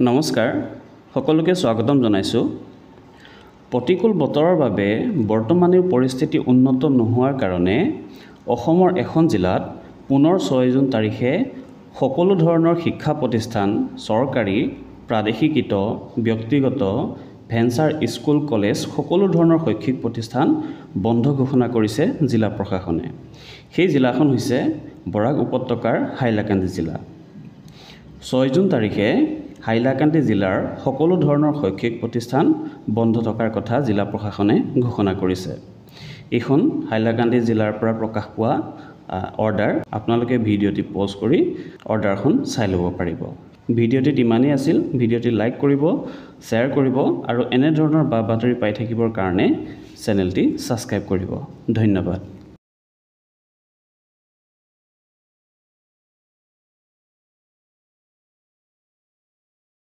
নমস্কাৰ সকলোকে স্বাগতম জনাইছো প্ৰতিকূল বতৰৰ বাবে বৰ্তমানৰ পৰিস্থিতি উন্নত নোহোৱাৰ কাৰণে অসমৰ এখন জিলাত পুনৰ 6 জুন তাৰিখে সকলো ধৰণৰ শিক্ষা প্ৰতিষ্ঠান চৰকাৰী প্ৰাদেশিকৃত ব্যক্তিগত ভেঞ্চাৰ স্কুল কলেজ সকলো ধৰণৰ শৈক্ষিক প্ৰতিষ্ঠান বন্ধ ঘোষণা কৰিছে জিলা প্ৰশাসনে সেই জিলাখন হৈছে বৰাক উপত্যকাৰ হাইলাকান্দি জিলা 6 জুন তাৰিখে হাইলাকান্দি জিলাৰ সকলো ধৰণৰ শৈক্ষিক প্ৰতিষ্ঠান বন্ধ থকাৰ কথা জিলা প্ৰশাসনে ঘোষণা কৰিছে এখন হাইলাকান্দি জিলাৰ পৰা প্ৰকাশ পোৱা অৰ্ডাৰ আপোনালোকে ভিডিঅ'টি পজ কৰি অৰ্ডাৰখন চাই ল'ব পাৰিব ভিডিঅ'টি ইমানেই আছিল ভিডিঅ'টি লাইক কৰিব শ্বেয়াৰ কৰিব আৰু এনে ধৰণৰ বাতৰি পাই থাকিবৰ কাৰণে চেনেলটি সাবস্ক্ৰাইব কৰিব ধন্যবাদ